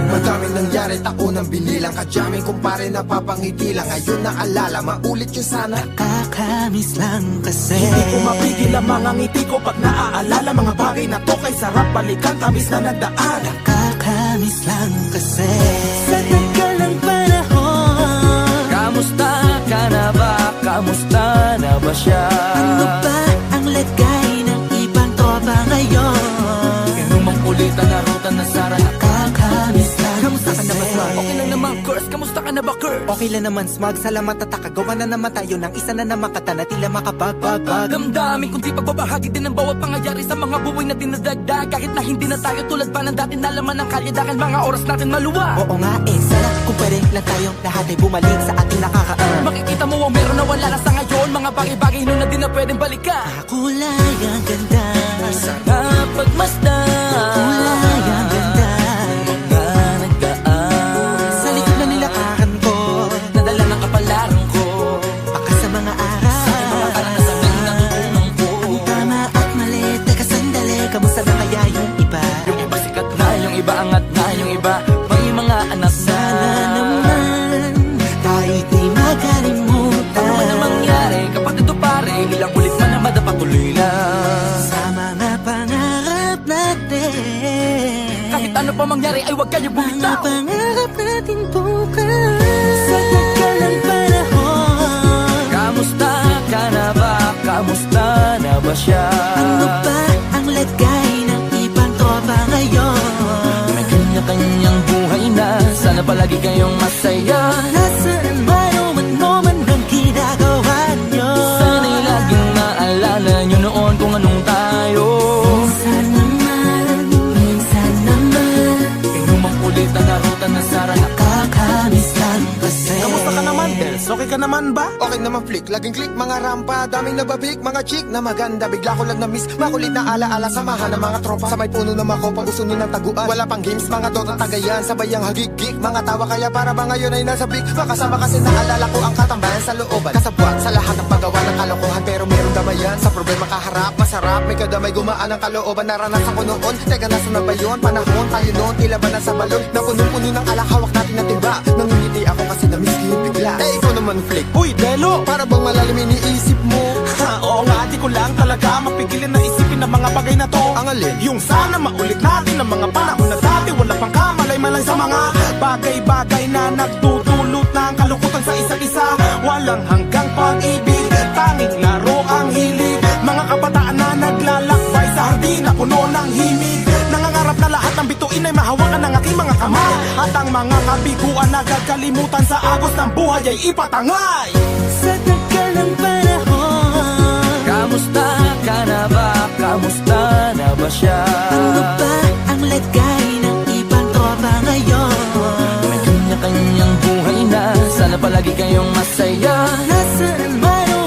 Madaming nangyari, taunang binilang, kadyaming kumpare napapangiti lang. Ngayon naalala, maulit yun sana. Nakakamiss lang kasi hindi ko mapigil ang mga ngiti ko pag naaalala. Mga bagay na to kay sarap balikan, tamis na nagdaan. Nakakamiss lang kasi sa tagal ng panahon. Kamusta ka na ba? Kamusta na ba siya? Ano ba ang lagay ng ibang tropa ngayon? Inumang kulitan na ruta na sara. Nakakamiss lang. Kamusta ka na ba, Smug? Okay lang naman, Curse. Kamusta ka na ba, Curse? Okay lang naman, Smug. Salamat at nakagawa na naman tayo ng isa na naman kata na tila makabagbag. Damdamin kundi pagbabahagi din ng bawat pangyayari sa mga buhay na dinadagdag. Kahit na hindi na tayo tulad pa ng dati, nalaman ng kalye dahil mga oras natin maluwa. Oo nga sana kung pwede lang tayong lahat ay bumalik sa ating nakakaan. Makikita mo ang meron na wala na sa ngayon. Mga bagay-bagay nun na di na pwedeng balikan. Kulay ang ganda, sarap pagmasdan. kulay ang ganda. Mga nagdaan Sa likod na nilakaran ko, nadala ng kapalaran ko. baka sa mga aral, Mga parang nasabing natutunan ko. ang tama at mali. Teka sandali, kamusta na kaya yung iba? Yung iba sikat na, yung iba angat na, yung iba may mga anak na. Sana naman tayo'y di makalimutan. Ano man ang mangyari, kapatid o pare, ilang ulit man na madapatuloy lang. Sa mga pangarap natin, Kahit ano pa mangyari ay huwag kayo mga bumitaw. pangarap natin bukas. Sa tagal ng panahon, Kamusta ka na ba? Kamusta na ba siya? ano ba ang lagay ng ibang tropa ngayon? May kanya-kanyang buhay na, sana palagi kayong masaya. Nasaan man o man ang ginagawa nyo? Sana'y laging maalala nyo noon kung anong tayo. Minsan naman Inumang ulit ang narutan na sara. nakakamiss lang kasi. Kamusta ka naman, Dels? Okay ka naman ba? Okay naman flick, laging click, mga rampa, daming nababik, mga chick na maganda. Bigla ko lang na-miss, makulit na alaala, samahan ng mga tropa. Sa may puno na makopa, gusto nun ng taguan. Wala pang games, mga dota tagayan, sabayang hagigik. Mga tawa kaya para ba ngayon ay nasa big. Makasama kasi naalala ko ang katambayan sa looban. Kasabwat sa lahat ng paggawa ng kalokohan, pero merong damayan. Sa problema kaharap, masarap, may kadamay gumaan ang kalooban. Naranasan ko noon, teka nasa na ba yun? Panahon tayo noon, tila ba nasa balon? Na punong-puno ng alak, hawak natin na timba. Nangingiti ako kasi na-miss ko yung bigla. Eh ikaw naman flick, Uy, Delo! para bang malalim iniisip mo? Ha, oo nga, di ko lang talaga mapigilin na isipin ang mga bagay na to. Ang alin? Yung sana maulit natin ang mga panahon na dati. Wala pang kamalay-malay sa mga bagay-bagay na nagtutulot ng kalukutan sa isa't isa. Walang hanggang pag-ibig, tanging laro ang hilig. Mga kabataan na naglalakbay sa hardin na puno ng himig. Nangangarap na lahat ng bituin ay mahawakan ng aking mga kamay. At ang mga kabiguan na gagalimutan sa agos ng buhay ay ipatangay. Sa tagal ng panahon, Kamusta ka na ba? Kamusta na ba siya? ano ba ang lagay ng ibang tropa ngayon? May kanya-kanyang buhay na, sana palagi kayong masaya. Nasaan man o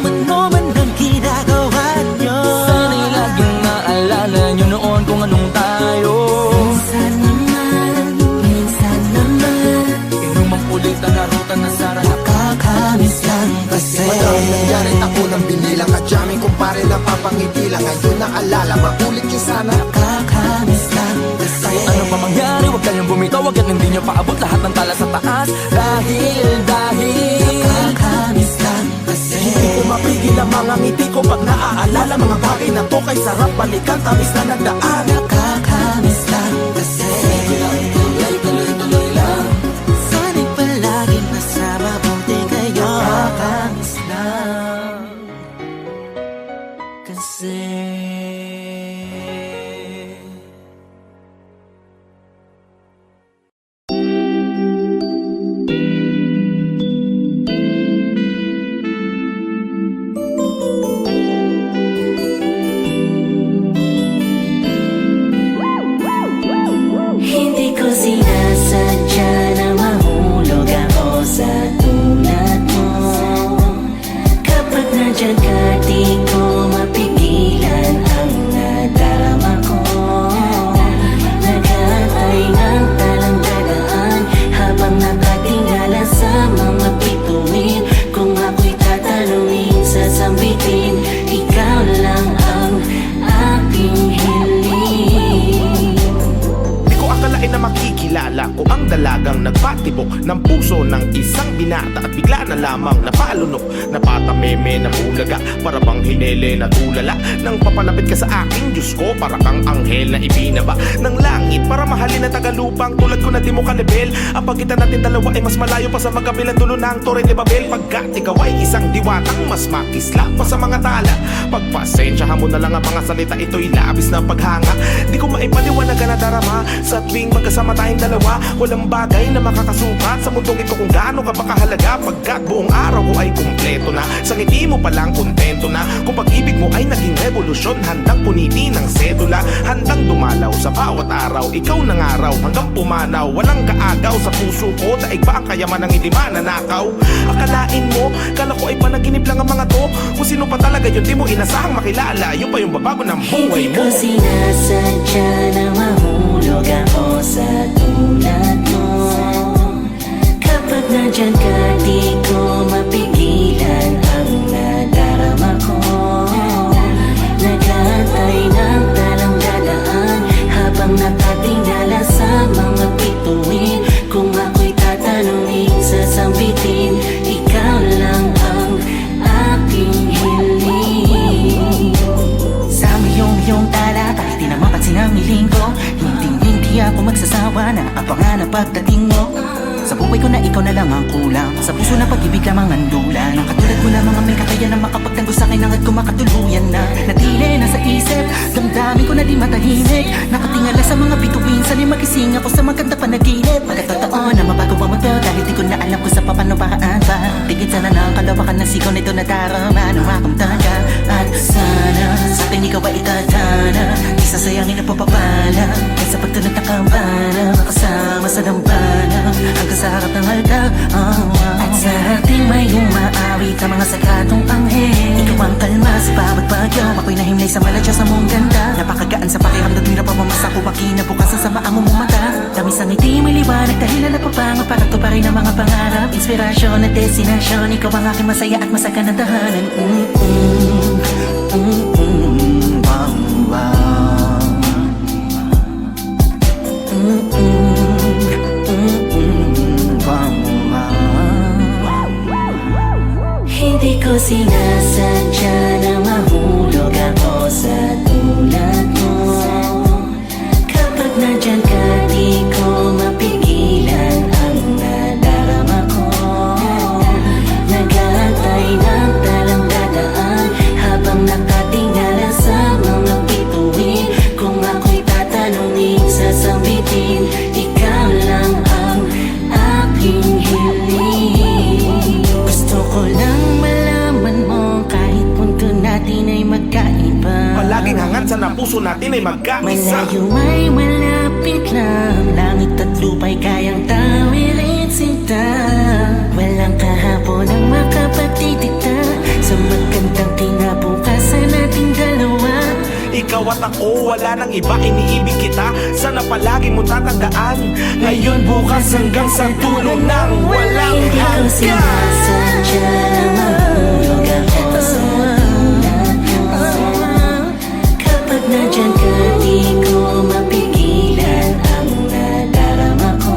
man ang ginagawa nyo? Sana'y laging maalala nyo noon kung anong tayo. Minsan naman Inumang ulit ang narutan na sara. nakakamiss lang kasi. Madaming nangyari, taunang binilang, kadyaming kumpare napapangiti lang. Ngayon naalala, maulit yun sana. Nakakamiss lang kasi. Kahit ano pa mangyari, huwag kayong bumitaw. Huwag hindi nyo paabot lahat ng tala sa taas. Dahil Nakakamiss lang kasi. Hindi ko mapigil ang mga ngiti ko pag naaalala. Mga bagay na to kay sarap balikan, tamis na nagdaan. Nakakamiss lang kasi. tuloy-tuloy lang. Sana'y palaging nasa mabuti kayo. Nakakamiss Lang kasi. isang binata at bigla na lamang napalunok, napatameme, nabulaga, para bang hinele na tulala. Nang papalapit ka sa aking Diyos ko, para kang anghel na ibinaba ng langit, para mahalin na tagalupang tulad ko na di mo kalibel. Ang pagitan natin dalawa ay mas malayo pa sa magkabilang dulo ng Torre de Babel. Pagkat ikaw ay isang diwatang mas makisla pa sa mga tala, pagpasensyahan mo na lang ang mga salita, ito'y labis na paghanga. Di ko maipaliwanag na darama sa tuwing magkasama tayong dalawa. Walang bagay na makakasukat sa mundong ito kung gaano ka ba kahalaga. Pagkat buong araw ko ay kumpleto na, sa ngiti mo palang kontento na. Kung pag-ibig mo ay naging revolusyon, handang punitin ng sedula, handang dumalaw sa bawat araw. Ikaw ng araw hanggang pumanaw, walang kaagaw sa puso ko. Daig ba ang kayaman ng hindi mananakaw? Akalain mo, kala ko ay panaginip lang ang mga to. Kung sino pa talaga yun, di mo inasahang makilala. Yun pa yung babago ng buhay Hindi mo. ko sinasadya na mahulog ako sa tulad mo. Kapag nandyan ka, di ko mapigilan ang nadarama ko. Nag-aantay ng talang dadaan habang nakatingala sa mga bituin. Kung ako'y tatanungin, sasambitin, ikaw lang ang aking hiling. Sa iyong tala, kahit di na mapansin ang hiling ko, hindi ako magsasawa na abangan ang pagdating mo. Sa buhay ko na ikaw na lang ang kulang, sa puso na pag-ibig lamang ang dula. Nang katulad mo na mga may kakayahan na makapagtanggol sa akin hangad ko makatuluyan na. Natili na sa isip, damdamin ko na di matahimik. Nakatingala sa mga bituin, sana'y magising ako sa maganda panaginip. Pagkatotoo na mabago ang mundo, dahil di ko na alam kung sa paano paraan pa. Tingin sana na ang kalawakan ng sigaw nito na darama nung makamtan ka. At sana sa akin ikaw ay itatana, isasayangin na papapala sa pagtunod ng kampana, makasama sa dambana hanggang sa harap ng altar. At sa ating may umaawi ka mga sakatong anghel. Ikaw ang kalma sa bawat bagyo, ako'y nahimlay sa maladya sa mong ganda. Napakagaan sa pakiramdam, di na pamamasa ko makinabukasan sa maamo mong mata. Tamis ang ngiti, may liwanag, dahilan na papangat para to pa rin ang mga pangarap. Inspirasyon at destinasyon, ikaw ang aking masaya at masagan na tahanan. Wow, wow. Hindi ko sinasadya na mahulog ako sa tulad mo. Kapag nandyan ka, di ko mapigilan ang nadarama ko. Nag-aantay ng talang dadaan habang nakatingala sa mga bituin. Kung ako'y tatanungin, sasambitin, ikaw lang ang aking hiling. Gusto ko lang malaman mo, kahit punto natin ay magkaiba. Palaging hangad sa puso natin ay magkaisa. Malayo may malapit lang, langit at lupa'y kayang tawirin sinta. Walang kahapon ang makapagtitikta sa magandang kinabukasan nating dalawa. Ikaw at ako, wala nang iba, iniibig kita. Sana palagi mo tatandaan, ngayon, bukas, hanggang sa dulo ng walang Hindi ko hanggan. sinasadya na mahulog ako sa tulad mo. Kapag nandyan ka, di ko mapigilan ang nadarama ko.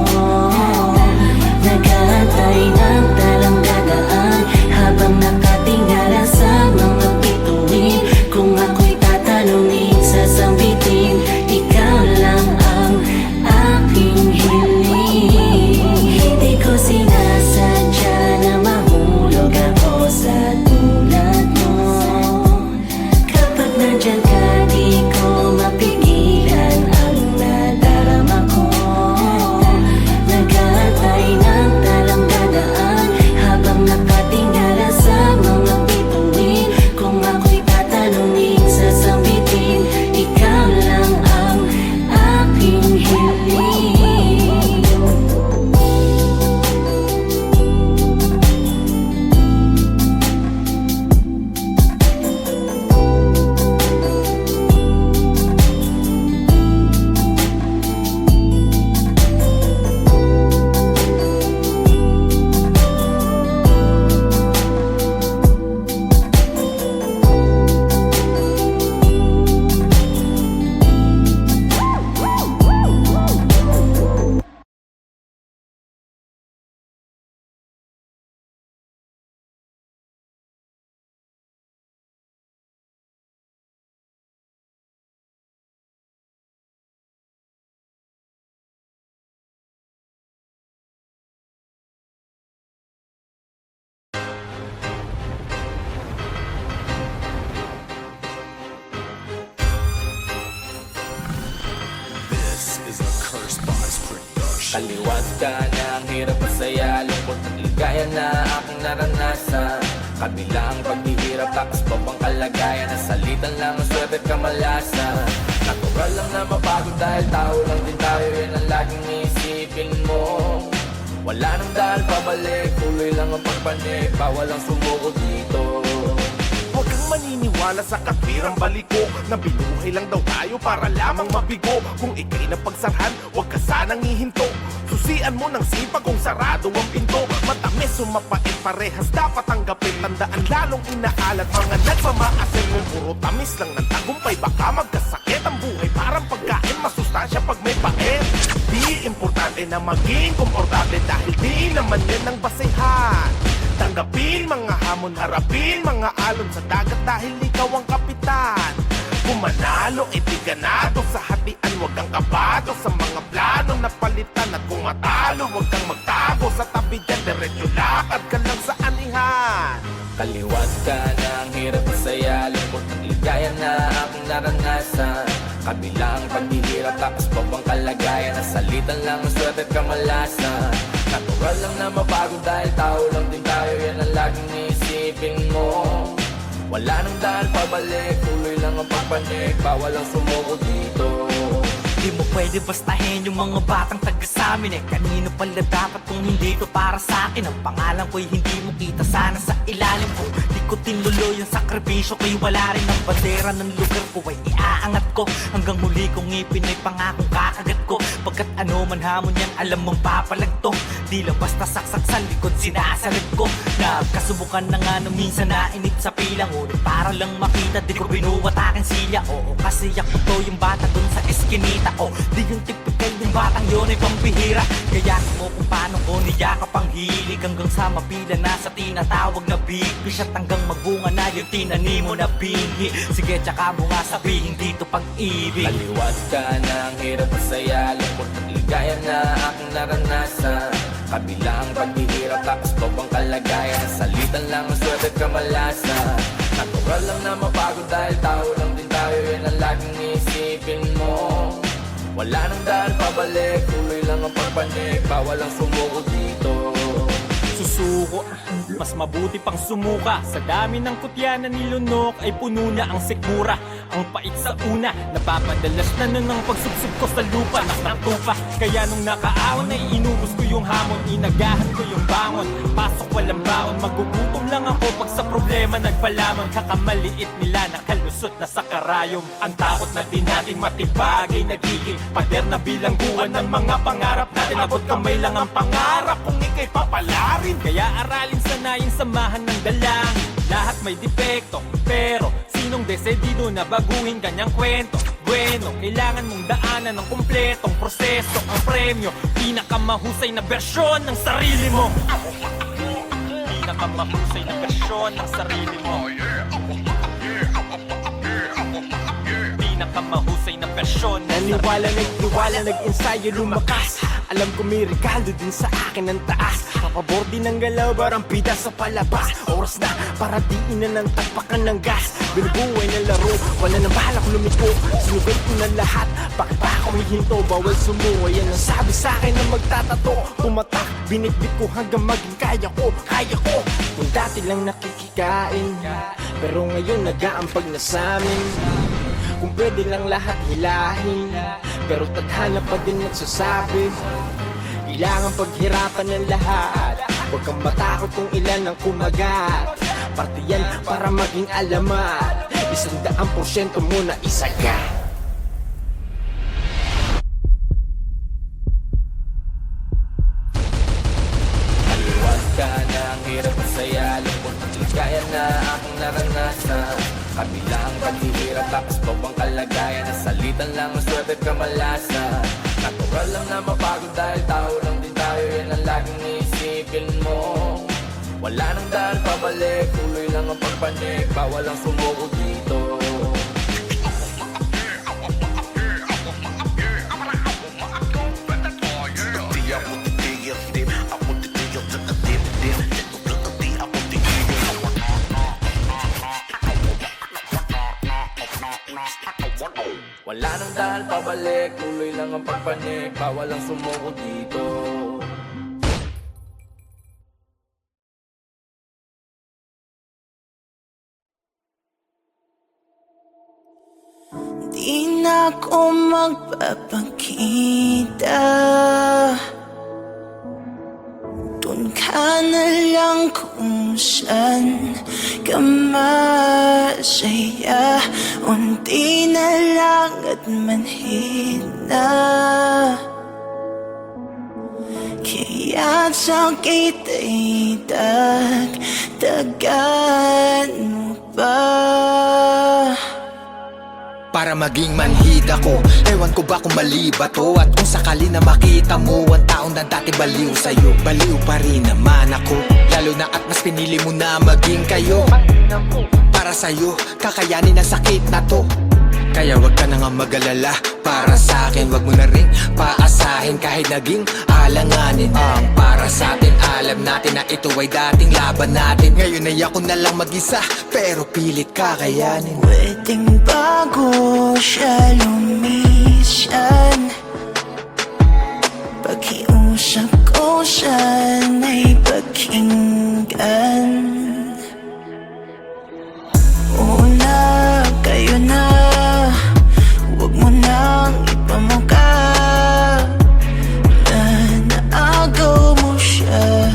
Nag-aantay ng talang dadaan habang nakatingala sa mga bituin. Kung ako'y tatanungin, sasambitin, ikaw lang ang aking hiling. Hindi ko sinasadya na mahulog ako Kaliwat ka na ang hirap masaya, lungkot at ligaya na aking naranasan. Kabila ang paghihirap, takas pa bang kalagayan, nasalitan lang ang swerte at kamalasan. Natural lang na mapagod dahil tao lang din tayo, yan ang laging iisipin mo. Wala nang dahil pabalik, tuloy lang ang pagpanik, bawal ang sumuko dito. Huwag kang maniniwala sa katwirang baliko na binuhay lang daw tayo para lamang mabigo. Kung ikay napagsarhan, huwag ka sanang ihinto. Susian mo ng sipag kung sarado ang pinto. Matamis o mapait, parehas dapat tanggapin. Tandaan lalong inaalat mga nagmamaasin. Kung puro tamis lang ng tagumpay, baka magkasakit ang buhay. Parang pagkain, masustansya pag may pait. Di importante na maging komportable dahil di naman yan ang basehan. Tanggapin mga hamon, harapin mga alon sa dagat dahil ikaw ang kapitan. Kung manalo, di ganado sa hatian, huwag kang kabado sa mga plano na palitan. At kung matalo, huwag kang magtago sa tabi dyan, diretso lakad ka lang sa anihan. Kaliwat ka na ang hirap masaya, lungkot at ligaya na aking naranasan. Kabila ang paghihirap, takas pa bang kalagayan, nasalitan lang ang swerte at kamalasan. Natural lang na mapagod dahil tao lang din tayo, yan ang laging iisipin mo. Wala nang dahil pabalik, tuloy lang ang pagpanik, bawal ang sumuko dito. Di mo pwede bastahin yung mga batang taga samin eh. Kanino pala dapat kung hindi to para sa akin? Ang pangalan ko'y hindi mo kita sana sa ilalim ko. Di ko tinuloy ang sakripisyo ko'y wala rin ang bandera ng lugar ko ay iaangat ko. Hanggang huli kong ngipin ay pangakong kakagat ko. Pagkat ano man hamon yan, alam mong papalag to. Di lang basta saksak sa likod, sinasalag ko. Nagkasubukan na nga nung minsan nainip sa pilang. Ngunit para lang makita, di ko binuwat aking silya. Oo, kasi ako to yung bata dun sa eskinita. O, di yung typical yung batang yun ay pambihira. Kaya mo kung paano ko niyakap ang hilig hanggang sa mapila na sa tinatawag na bigfish. At hanggang magbunga na yung tinanim mo na binhi. Sige, tsaka mo nga sabihin dito pag-ibig. Kaliwat ka na ang hirap masaya, lungkot at ligaya na aking naranasan. Kabila ang paghihirap, takas pa bang kalagayan, nasalitan lang ang swerte at kamalasan. Natural lang na mapagod dahil tao lang din tayo, yan ang laging iisipin mo. Wala nang dahil pabalik, tuloy lang ang pagpanik, bawal ang sumuko dito. Susuko, mas mabuti pang sumuka. Sa dami ng kutya na nilunok ay puno na ang sikmura. Ang pait sa una, napapadalas na nun ang pagsubsob ko sa lupa. Nakatupa, kaya nung nakaahon ay inubos ko yung hamon. Inagahan ko yung bangon, pasok walang baon. Magugutom lang ako pag sa problema nagpalamon. Kakamaliit nila nakalusot na sa karayom. Ang takot na din natin matibag ay nagiging pader na bilangguan ng mga pangarap natin. Abot kamay lang ang pangarap kung ikay papalarin. Kaya aralin, sanayin, samahan ng dalangin. Lahat may depekto, pero sinong desedido na baguhin kanyang kwento? Bueno, kailangan mong daanan ng kumpletong proseso. Ang premyo, pinakamahusay na bersyon ng sarili mo. Pinakamahusay na bersyon ng sarili mo. Pinakamahusay na bersyon ng sarili mo. Naniwala, nagtiwala, nag-ensayo, lumakas. Alam ko may regalo din sa akin ng taas. Papabor din ng galaw, barang pida sa palabas. Oras na para diin na ng tapakan ng gas. Binubuhay na laro, wala nang balak lumiko. Sinugat ko na lahat, bakit pa ako hihinto? Bawal sumuha, yan ang sabi sa akin na magtatato. Tumatak, binitbit ko hanggang maging kaya ko. Kung dati lang nakikikain, pero ngayon nag-aampag na sa'min. Kung pwede lang lahat hilahin, pero tadhana pa din nagsasabi. Kailangan paghirapan ng lahat. Huwag kang matakot kung ilan ang kumagat. Parte yan para maging alamat. 100% mo na isagat. Kaliwat ka na ang hirap masaya, lungkot at ligaya na aking naranasan. Kabila ang paghihirap, takas pa bang kalagayan, nasalitan lang ang swerte at kamalasan. Natural lang na mapagod dahil tao lang din tayo, yan ang laging iisipin mo. Wala nang dahil pabalik, tuloy lang ang pagpanik, bawal ang sumuko dito. Wala nang dahil pabalik. Tuloy lang ang pagpanik, bawal ang sumuko dito. Di na ako magpapakita. Doon ka na lang kung saan ka masaya. Unti na lang at manhid na. Kaya't sakit ay dagdagan mo pa. Para maging manhid ako, ewan ko ba kung mali ba to? At kung sakali na makita mo ang taong na dati baliw sa'yo, baliw pa rin naman ako. Lalo na at mas pinili mo na maging kayo. Para sa'yo, kakayanin ang sakit na to. Kaya wag ka na nga mag-alala. Para sa'kin, wag mo na rin paasahin. Kahit naging alanganin ang para sa'tin, alam natin na ito ay dating laban natin. Ngayon ay ako na lang mag-isa, pero pilit kakayanin. Pwedeng bago siya lumisan. Pakiusap ko sana'y pakinggan. Una, kayo na. Huwag mo nang ipamuka na naagaw mo siya.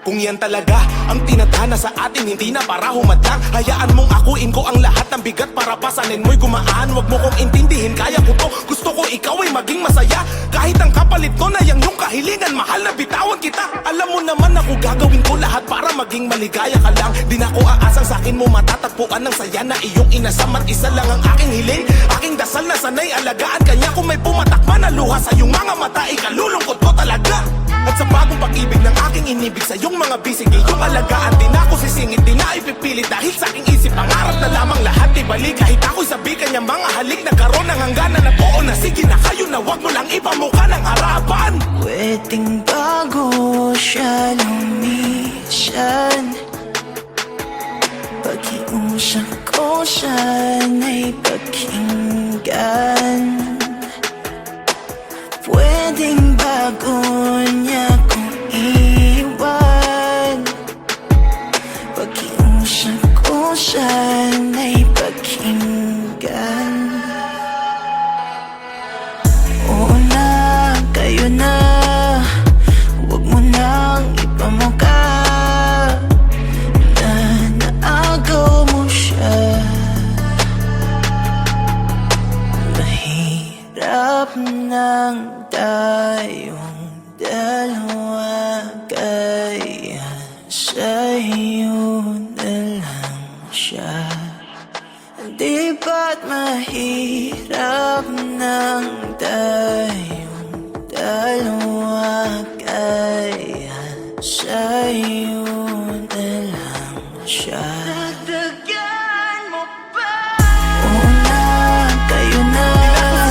Kung yan talaga ang tinadhana sa atin, hindi na para humadlang. Hayaan mong akuin ko ang lahat ng bigat para pasanin mo'y gumaan. Huwag mo kong intindihin, kaya ko to. Gusto ko ikaw ay maging masaya. Kahit ang kapalit ko na yung kahilingan, mahal na bitawan kita. Alam mo naman ako gagawin ko lahat para maging maligaya ka lang. Di na ko aasang sa'kin mo matatagpuan ng saya na iyong inasam. At isa lang ang aking hiling, aking dasal na sanay alagaan kanya. Kung may pumatakma na luha sa iyong mga mata, ikalulungkot ko talaga. At sa bagong pag-ibig ng aking inibig sa iyong mga bisig, iyong alagaan. Di na ako sisingit, di na ipipilit dahil sa aking isip pangarap na lamang lahat ibalik. Kahit ako'y sabi kanya mga halik, nagkaroon ng hangganan na buo na sige na kayo na wag mo lang ipamuka ng harapan. Pwedeng bago siya lumisan. Pakiusap ko sana'y pakinggan. Pwedeng bago niya kong iwan. Pakiusap ko sana'y pakinggan. Oo na, kayo na. Huwag mo nang ipamuka na naagaw mo siya. Mahirap nang tayong dalawa, kaya sa'yo na lang siya. Di ba't mahirap nang tayong dalawa, kaya sa'yo na lang siya. Dagdagan mo pa. Oo na, kayo na.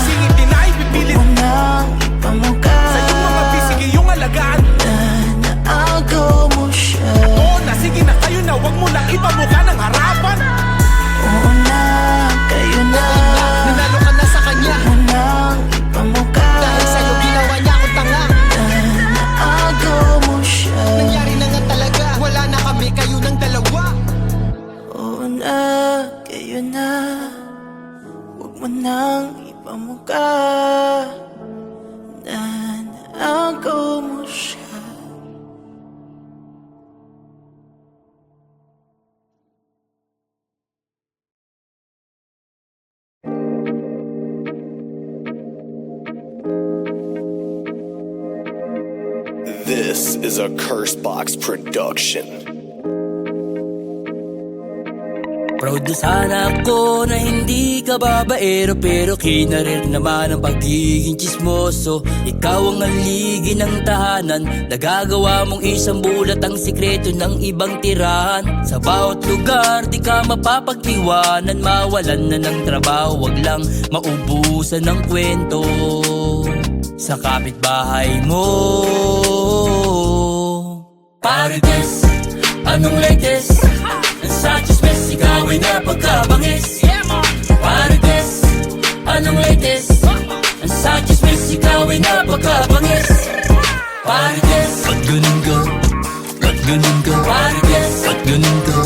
Sisingit, di na ipipilit Huwag mo nang ipamuka sa iyong mga bisig, iyong alagaan. na naagaw mo siya. Oo na, sige na kayo na, wag mo lang ipamuka ng harapan. Oo na, kayo na. Nanalo ka na sa kanya, Huwag mo nang ipamuka dahil sa'yo ginawa niya akong tanga. na naagaw mo siya. Nangyari na nga talaga, wala na kami, kayo ng dalawa. Oo na, kayo na. Huwag mo nang ipamuka na naagaw mo siya. This is a Cursebox production. Proud na sana ako na hindi ka babaero, pero kinarir naman ang pagiging chismoso. Ikaw ang aligi ng tahanan, nagagawa mong isang bulat ang sikreto ng ibang tirahan. Sa bawat lugar di ka mapapag-iwanan, mawalan na ng trabaho, wag lang maubusan ng kwento. Sa kapitbahay mo, Parites, anong latest? Ang sa chismis, ikaw ay napagkabangis. Marites, anong latest? Ang sa chismis, ikaw ay napagkabangis. Marites, ba't ganun ka? Ba't ganun ka? Marites, ba't ganun ka?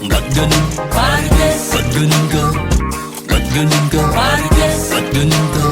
Ba't ganun? Marites, ba't ganun ka? Ba't ganun ka? Marites, ba't ganun ka?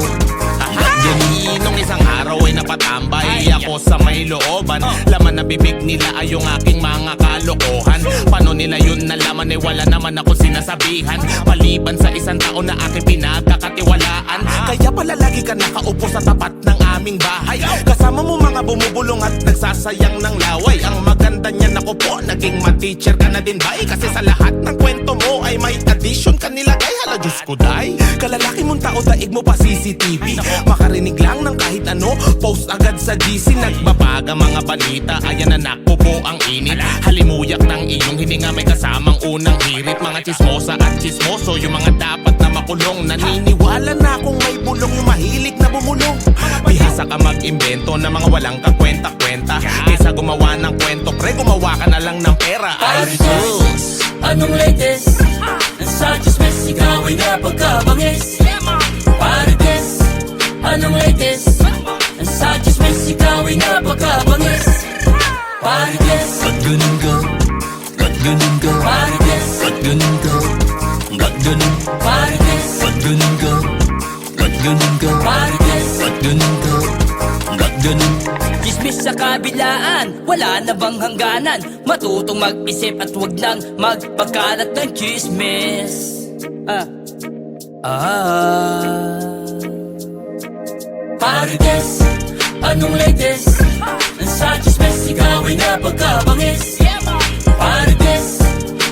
Nung isang araw ay napatambay ako sa may looban. Laman na bibig nila ay yung aking mga kalokohan. Paano nila yun nalaman eh wala naman ako sinasabihan. Maliban sa isang taon na aking pinagkakatiwalaan. Kaya pala lagi ka nakaupo sa tapat ng aming bahay. Kasama mo mga bumubulong at nagsasayang ng laway. Ang maganda niyan ako po, naging ma-teacher ka na din ba? Kasi sa lahat ng kwento mo ay may addition ka nilagay. Hala Diyos ko day, kalalaki mong tao daig mo pa CCTV. Makarinig lang ng kahit ano, post agad sa GC. Nagbabaga mga balita, ayan na nakpo po ang init. Halimuyak ng iyong hininga may kasamang unang hirit. Mga chismosa at chismoso, yung mga dapat na makulong. Naniniwala na akong may bulong, yung mahilig na bumulong. Bihasa ka mag-imbento ng mga walang kakwenta-kwenta. Kaysa gumawa ng kwento, pre, gumawa ka na lang ng pera. Ay Marites, anong latest? Ang sa chismis, ikaw ay napagkabangis. Marites, anong latest? Ang sa chismis, ikaw ay napagkabangis. Marites, ba't ganun ka? Ba't ganun ka? Marites, ba't ganun ka? Ba't ganun? Marites, ba't ganun ka? Ba't ganun ka? Marites, ba't ganun ka? Ba't ganun? Chismis sa kabilaan, wala na bang hangganan? Matutong mag-isip at wag nang magpagkalat ng chismis. Marites, anong latest? Ang sa chismis, ikaw ay napagkabangis. Marites,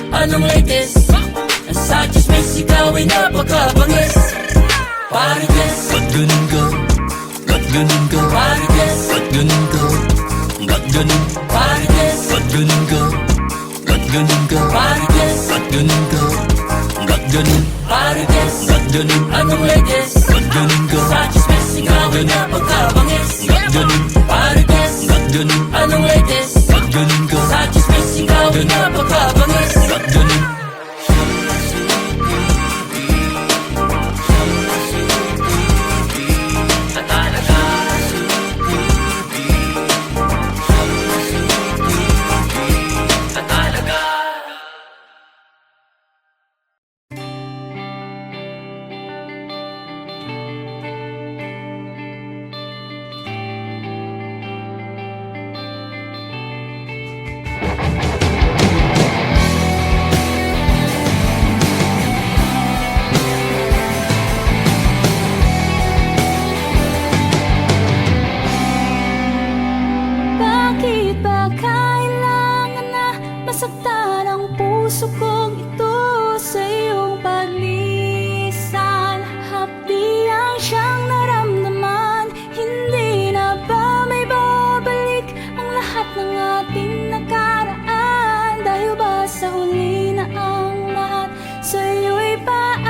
anong latest? Ang sa chismis, ikaw ay napagkabangis. Marites, ba't ganun ka? Ba't ganun ka? Marites, ba't ganun ka? Ba't ganun? Marites, ba't ganun ka? Ba't ganun ka? Marites, ba't ganun ka? Ba't ganun? Marites, ba't ganun? Anong latest? Ba't ganun ka? Sa chismis, ikaw ay napagkabangis. Ba't ganun? Marites, ba't ganun? Anong latest? Ba't ganun ka? Sa chismis, ikaw ay napagkabangis. Ba't ganun? Bakit ba kailangan na masaktan ang puso kong ito sa iyong paglisan? Hapdiang siyang naramdaman, hindi na ba may babalik ang lahat ng ating nakaraan? Dahil ba sa huli na ang lahat sa iyo'y paalam?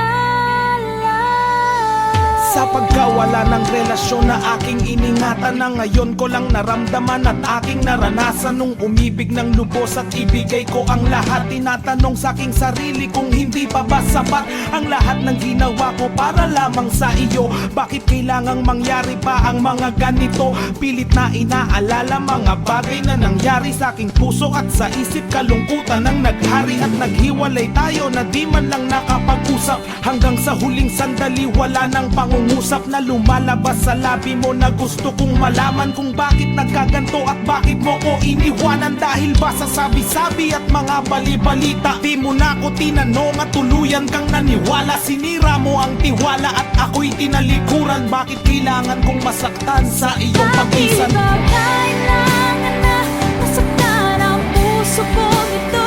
Sa pagkawala ng relasyon na aking iningatan, na ngayon ko lang naramdaman at aking naranasan. Nung umibig ng lubos at ibigay ko ang lahat, tinatanong sa aking sarili kung hindi pa ba sapat ang lahat ng ginawa ko para lamang sa iyo. Bakit kailangang mangyari pa ang mga ganito? Pilit na inaalala mga bagay na nangyari sa aking puso at sa isip. Kalungkutan ang naghari at naghiwalay tayo na di man lang nakapag-usap. Hanggang sa huling sandali wala nang pangungusap na lumalabas sa labi mo na gusto kong malaman kung bakit nagkaganto at bakit mo ko iniwanan. Dahil ba sa sabi-sabi at mga bali-balita, di mo na ko tinanong at tuluyan kang naniwala. Sinira mo ang tiwala at ako'y tinalikuran. Bakit kailangan kong masaktan sa iyong pagisan? Bakit ba kailangan na masaktan ang puso kong ito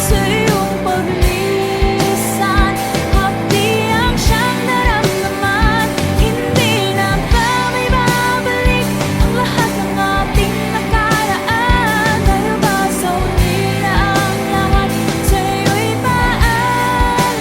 sa iyong paglisan? Hapdiang siyang naramdaman, hindi na ba may babalik ang lahat ng ating nakaraan? Dahil ba sa huli na ang lahat sa iyo'y paalam?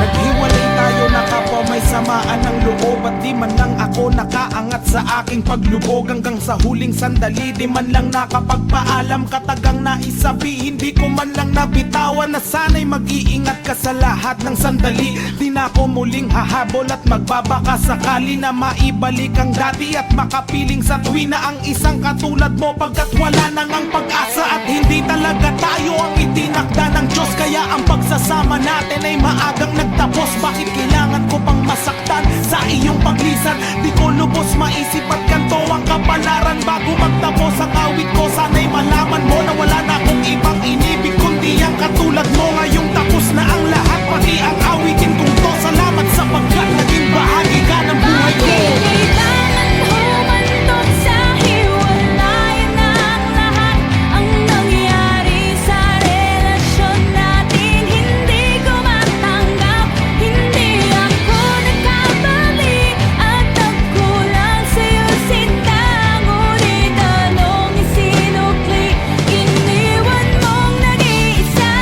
Naghiwalay tayo na kapwa may samaan ng loob at di man lang ako nakaangat umangat sa aking paglubog hanggang sa huling sandali. Di man lang nakapagpaalam, katagang naisabi. Hindi ko man lang nabitawan na sana'y mag-iingat ka sa lahat ng sandali. Di na ako muling hahabol at magbabaka sakali na maibalik ang dati at makapiling sa tuwina ang isang katulad mo, pagkat wala nang ang pag-asa at hindi talaga tayo ang itinakda ng Diyos. Kaya ang pagsasama natin ay maagang nagtapos. Bakit kailangan ko pang masaktan sa iyong paglisan? Di ko lubos maisip at kanto ang kapalaran bago magtapos ang awit ko. Sana'y malaman mo na wala na akong ibang inibig kundi ang katulad mo. Ngayong tapos na ang lahat, pati ang awitin kong to. Salamat sapagkat naging bahagi ka ng buhay ko. Kailangan humantong sa hiwalayan ng lahat. Ang nangyari sa relasyon natin, hindi ko matanggap. Hindi ako nagkamali at nagkulang sa'yo sinta. Ngunit anong isinukli, iniwan mong nag-iisa.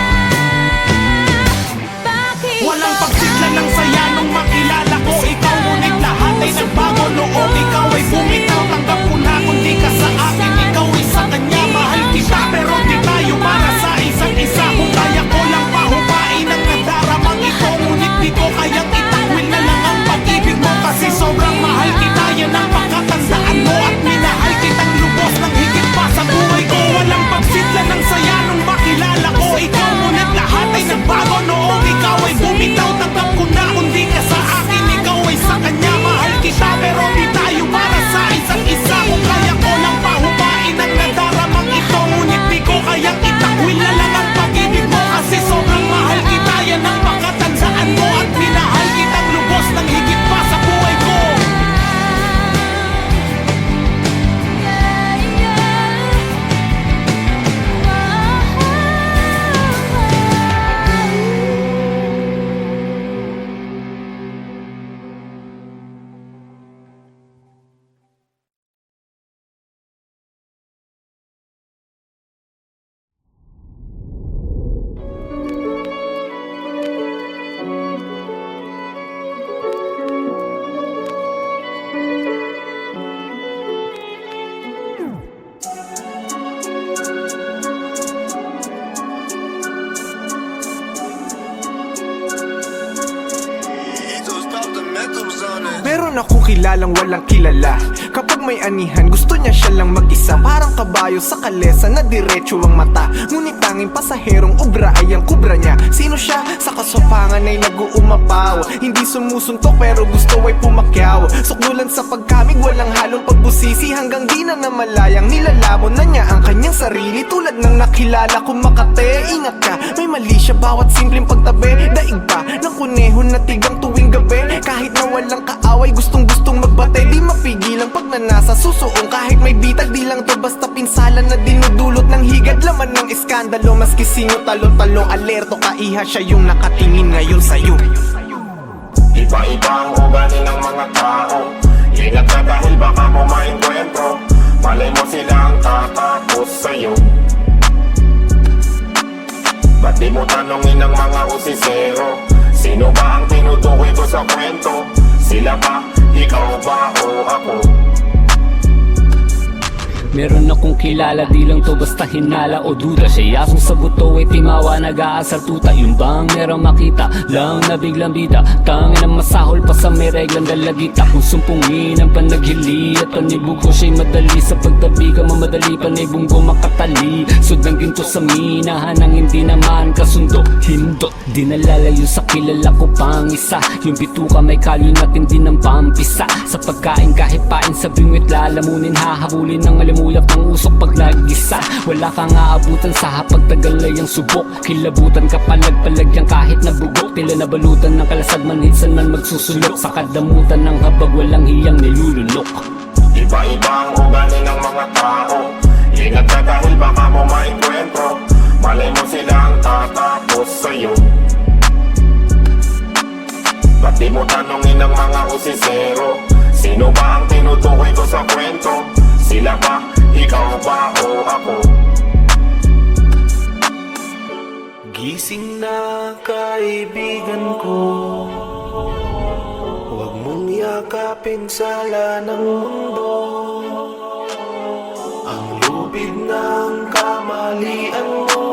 Bakit Walang pagsidlan ng saya nung makilala ko ikaw. Ngunit lahat ay nagbago noong ikaw ay bumitaw. Tanggap ko na kung di ka sa akin, ikaw ay sa kanya. Mahal kita pero di tayo para sa isa't isa. Kung kaya ko lang pahupain ang nadaramang ito, ngunit di ko kayang itakwil na lang ang pag-ibig mo. Kasi sobrang mahal kita, yan ang pagkatandaan mo. At minahal kitang lubos ng higit pa sa buhay ko. Walang pagsidlan ng saya nung makilala ko ikaw. Ngunit lahat ay nagbago noong ikaw ay bumitaw. Tanggap ko na kung di ka sa akin, ikaw ay sa kanya. Mahal kita pero di tayo para sa isa't isa. Kung kaya ko lang pahupain ang nadaramang ito, ngunit di ko kayang itakwil na lang ang pag-ibig mo. Kasi sobrang mahal kita, yan ang pagkatandaan mo. At minahal kitang lubos ng higit pa sa buhay ko. Meron ako kilalang walang kilala. Kapag may anihan, gusto niya siya lang mag-isa. Parang kabayo sa kalesa na diretso ang mata. Ngunit tanging pasaherong ubra ay ang kubra niya. Sino siya? Sa kasopangan ay nag-uumapaw. Hindi sumusuntok pero gusto ay pumakyaw. Sukdulan sa pagkamig, walang halong pagbusisi. Hanggang di na namalayang nilalabon na niya ang kanyang sarili. Tulad ng nakilala kong Makate. Ingat ka, may mali siya bawat simpleng pagtabi. Daig pa ng kuneho na tigang tuwing gabi. Kahit na walang kaaway, gustong-gustong magbate. Di mapigilang pag nanasa susuong. Kahit may bitag, di lang to basta pinsalan na dinudulot ng higad. Laman ng iskandalo, maski sino talo-talo. Alerto ka, iha siya yung nakatingin ngayon sa'yo. Iba-iba ang ugali ng mga tao. Ingat ka dahil baka mo maengkwentro. Malay mo sila ang tatapos sa'yo. Ba't di mo tanongin ang mga usisero? Sino ba ang tinutukoy ko sa kwento? Sila ba? Ikaw ba o ako? Meron akong kilala, di lang to basta hinala o duda. Siya yasong sa buto ay timawa, nag-aasar tuta. Yung bang meron makita lang na biglang bida. Tangin ang masahol pa sa may reglang dalagita. Kung sumpungin ang panaghili at panibog ko siya'y madali. Sa pagtabi ka mamadali, panibong ko makatali. Sudang ginto sa minahan ang hindi naman kasundo. Hindot, di nalalayo sa kilala ko pang isa. Yung bituka may kalyo natin din ng pampisa. Sa pagkain kahit pain sa bingwit lalamunin, hahabulin ng alimunin. Ulap ng usok pag nag-isa. Wala kang aabutan sa hapag tagal ay ang subok. Kilabutan ka palag-palagyang kahit nabugok. Tila nabalutan ng kalasag manhitsan man magsusulok. Sa kadamutan ng habag walang hiyang nilulunok. Iba-iba ang ugali ng mga tao. Ingat ka dahil baka mo maengkwentro. Malay mo sila ang tatapos sa'yo. Ba't di mo tanongin ang mga usisero? Sino ba ang tinutukoy ko sa kwento? Sila ba? Ikaw ba o ako? Gising na kaibigan ko, huwag mong pinakapinsala ng mundo, ang lubid ng kamalian mo,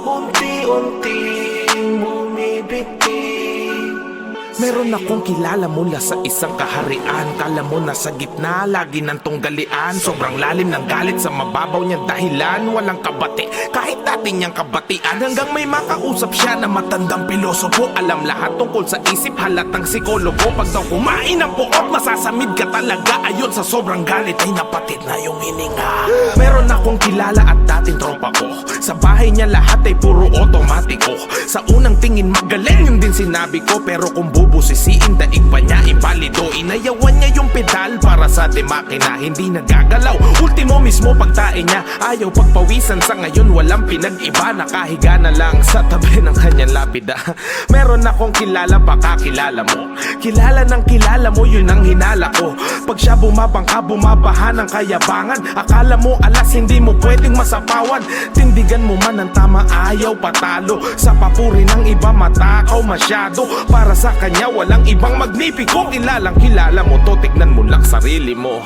unti-unting bumibigti. Meron akong kilala mula sa isang kaharian. Kala mo nasa gitna, lagi ng tunggalian. Sobrang lalim ng galit sa mababaw niyang dahilan. Walang kabati, kahit dati niyang kabatian. Hanggang may makausap siya na matandang pilosopo. Alam lahat tungkol sa isip, halatang psikologo. Pag daw kumain ng puot, masasamid ka talaga. Ayon sa sobrang galit ay napatid na yung hininga. Meron akong kilala at dating tropa ko. Sa bahay niya lahat ay puro otomatiko. Sa unang tingin magaling, yun din sinabi ko. Pero kung bubusisiin, daig pa niya imbalido. Inayawan niya yung pedal para sa makina, hindi nagagalaw. Ultimo mismo pagtain niya, ayaw pagpawisan. Sa ngayon walang pinag-iba, nakahiga na lang sa tabi ng kanyang lapida. Meron akong kilala, baka kilala mo. Kilala ng kilala mo, yun ang hinala ko. Pag siya bumabangka, bumabaha ng kayabangan. Akala mo alas, hindi mo pwedeng masapawan. Tindigan mo man ang tama, ayaw patalo. Sa papuri ng iba, matakaw masyado. Para sa kanya walang ibang magnipiko. Kilalang kilala mo to, tignan mo lang sarili mo.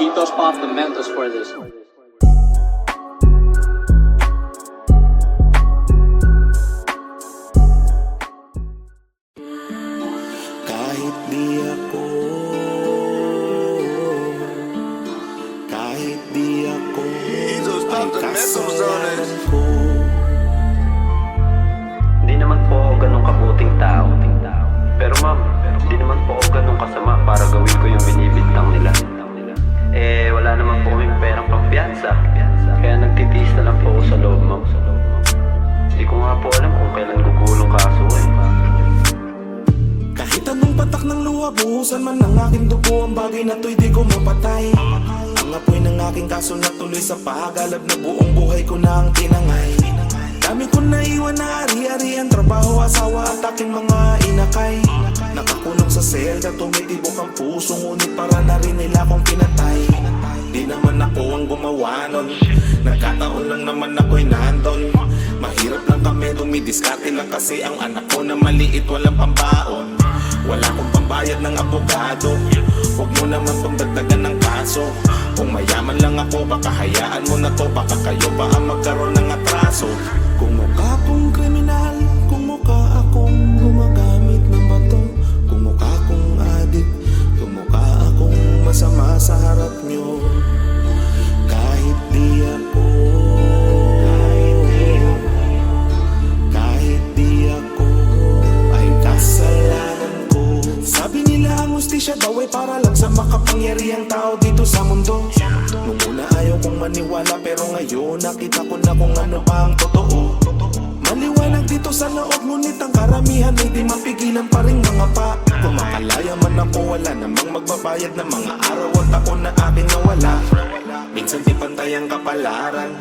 Ethos Pop, the Mentos for this. Kahit di ako, kahit di ako ay kasalanan ko. Di naman po ako ganun kabuting tao. Pero ma'am, di naman po ako ganun kasama para gawin ko yung binibintang nila. Eh, wala naman po kaming perang pampiyansa. Kaya nagtitiis na lang po ako sa loob, ma'am. Di ko nga po alam kung kailan gugulong kaso eh. Kahit anong patak ng luha, buhusan man ng aking dugo, ang bagay na to'y di ko mapatay. Ang apoy ng aking kaso na tuloy sa pag-alab na buong buhay ko na ang tinangay. Dami ko naiwan na ari-arian, trabaho, asawa at aking mga inakay. Nakakulong sa selda, tumitibok ang puso, ngunit para na rin nila akong pinatay. Di naman ako ang gumawa nun, nagkataon lang naman ako'y nandun. Mahirap lang kami, dumidiskarte lang kasi ang anak ko na maliit, walang pambaon. Wala akong pambayad ng abogado, huwag mo naman pang dagdagan ng kaso. Kung mayaman lang ako, baka hayaan mo na to, baka kayo pa ang magkaroon ng atraso. Kung mukha kong kriminal, kung mukha akong gumagamit ng bato, kung mukha kong adik, kung mukha akong masama sa harap nyo. Kahit di ako, kahit di ako ay kasalanan ko. Sabi nila ang hustisya daw ay para lang sa makapangyarihang tao dito sa mundo. Nung una ayaw kong maniwala, pero ngayon nakita ko na kung ano pa ang totoo. Maliwanag dito sa loob, ngunit ang karamihan ay di mapigilan pa rin mga pa. Kung makalaya man ako, wala namang magbabayad ng mga araw at taon na akin nawala. Minsan di pantay ang kapalaran,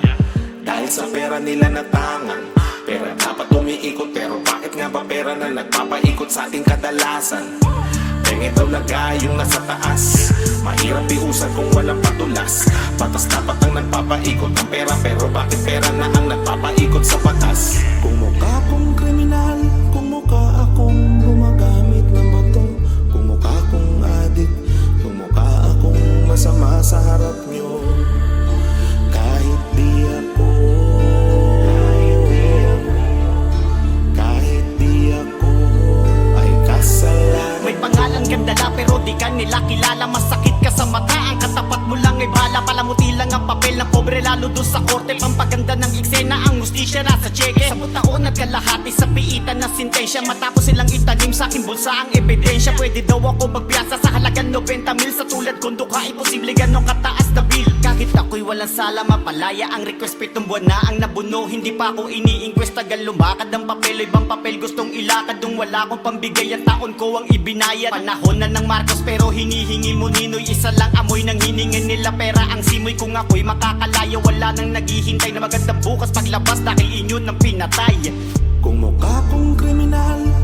dahil sa pera nila natangan. Pera dapat umiikot, pero bakit nga ba pera na nagpapaikot sa ating kadalasan? Penge daw lagay yung nasa taas, mahirap iusan kung walang patulas. Batas dapat ang nagpapaikot ng pera, pero bakit pera na ang nagpapaikot sa batas? Kung mukha kong kriminal, kung mukha akong gumagamit ng bato, kung mukha kong adik, kung mukha akong masama sa harap nyo. Kahit di ako, kahit di ako ay kasalanan. May pangalan kang dala pero di ka nila kilala. Masakit ka sa mata, ang katapat mo lang ay bala. Palamuti lang mga papel ng pobre lalo doon sa korte. Pampaganda ng eksena, ang mustisya nasa cheque. 10 taon at kalahati sa piitan ng sintensya. Matapos silang itanim sa aking bulsa ang ebidensya. Pwede daw ako magpiyasa sa halagang 90 mil. Sa tulad kong dukha, imposible ganong kataas na bill. Kahit ako'y walang sala, mapalaya ang request. 7 buwan na ang nabuno, hindi pa ako ini-inquest. Tagal lumakad ang papel, ibang papel gustong ilakad. Nung wala akong pambigay, ang taon ko ang ibinayad. Panahon na ng Marcos pero hinihingi mo ninoy. Isa lang amoy nang hiningin nila pera ang simoy. Kung ako'y makakalaya, wala nang naghihintay na magandang bukas paglabas dahil inyo nang pinatay. Kung mukha kong kriminal